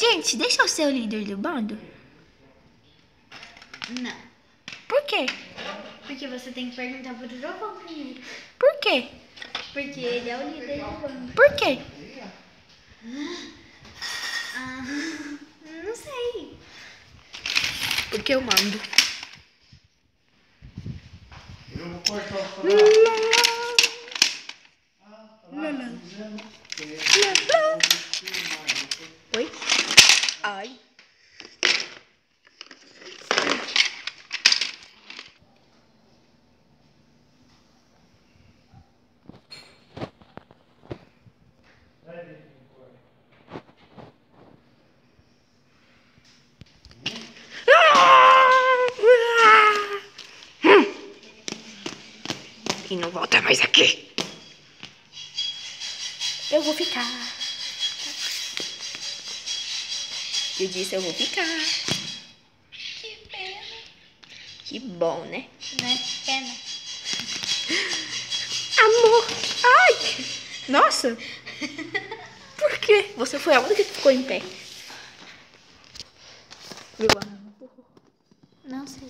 Gente, deixa eu ser o líder do bando? Não. Por quê? Porque você tem que perguntar pro Trovão primeiro. Por quê? Porque ele é o líder do bando. Por quê? Ah, não sei. Porque eu mando. Eu vou cortar o Oi? Ai. E não volta mais aqui. Eu vou ficar. Eu disse eu vou ficar. Que pena. Que bom, né? Né? Pena. Amor. Ai. Nossa. Por quê? Você foi a única que ficou em pé. Meu amor. Não sei.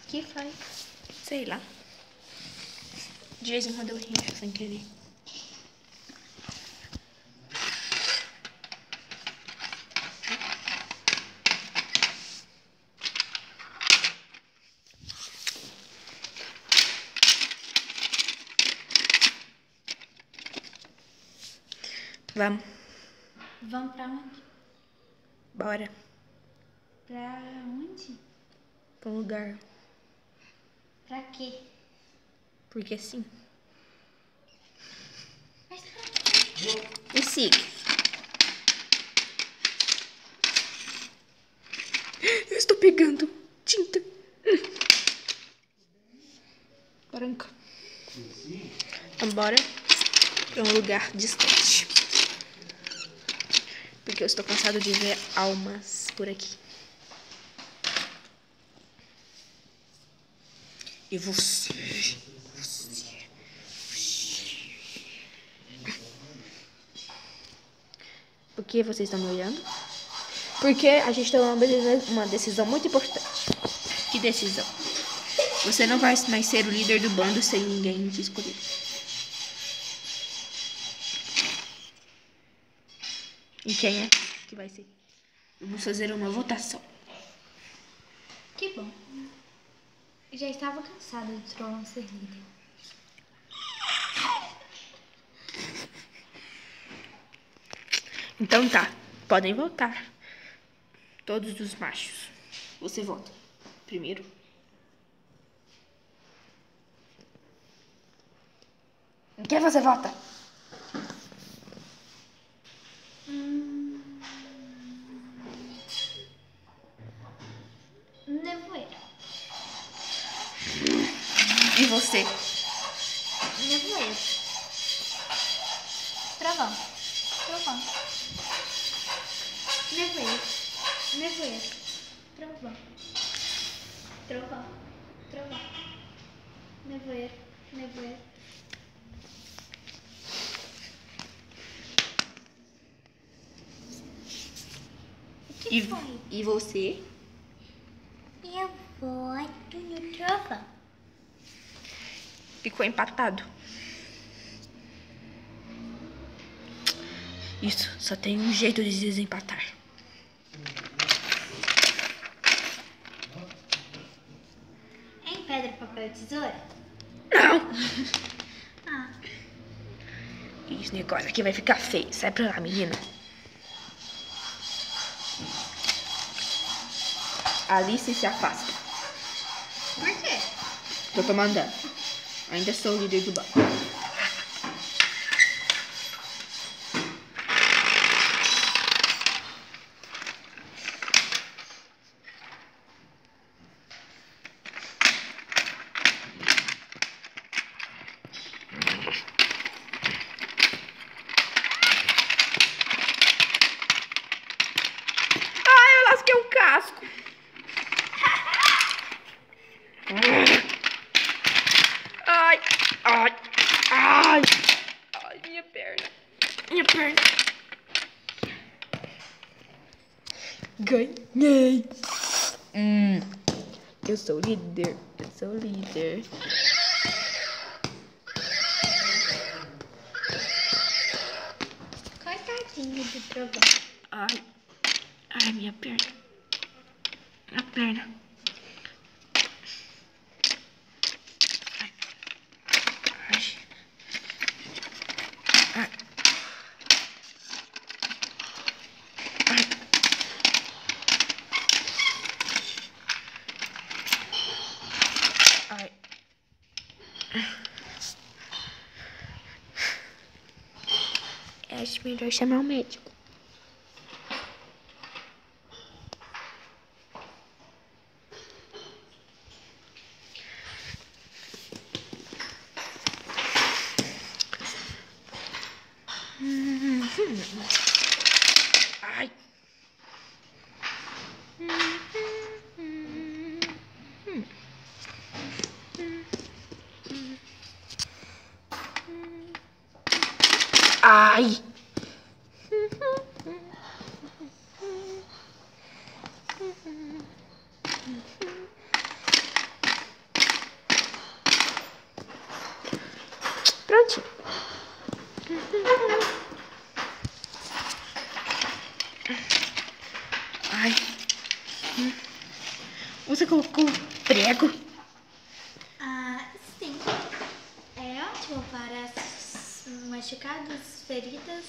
Que foi? Sei lá. De vez em quando eu rio sem querer. Vamos. Vamos pra onde? Bora. Pra onde? Pra um lugar. Pra quê? Porque sim. Mas pra quê? Me siga. Eu estou pegando tinta. Branca. Vambora pra um lugar distante. Porque eu estou cansado de ver almas por aqui. E você? Por que vocês estão me olhando? Porque a gente tomou uma decisão muito importante. Que decisão? Você não vai mais ser o líder do bando sem ninguém te escolher. E quem é que vai ser? Vamos fazer uma votação. Que bom. Eu já estava cansada de Trovão ser líder. Então tá, podem votar. Todos os machos. Você vota primeiro. Em quem você vota? Nevoeiro. E você? Nevoeiro. Trovão. Trovão. Nevoeiro. Nevoeiro. Trovão. Trovão. Trovão. Nevoeiro. Nevoeiro. O que foi? E você? Eu voto no Trovão. Ficou empatado. Isso, só tem um jeito de desempatar. Em pedra, papel e tesoura? Não! Ah, Esse negócio aqui vai ficar feio. Sai pra lá, menina. Alice se afasta. por quê? Eu tô mandando. Ainda sou o líder do banco. perna. Ganhei. Eu sou o líder. Eu sou o líder. Coitadinho do trovão. Ai. Ai, minha perna. Minha perna. Ai. Ai. Ai. Ai. Acho melhor chamar o médico. Ai. Ai. Prontinho. Ai. Você colocou prego? Ah, sim. É ótimo para machucados, feridas.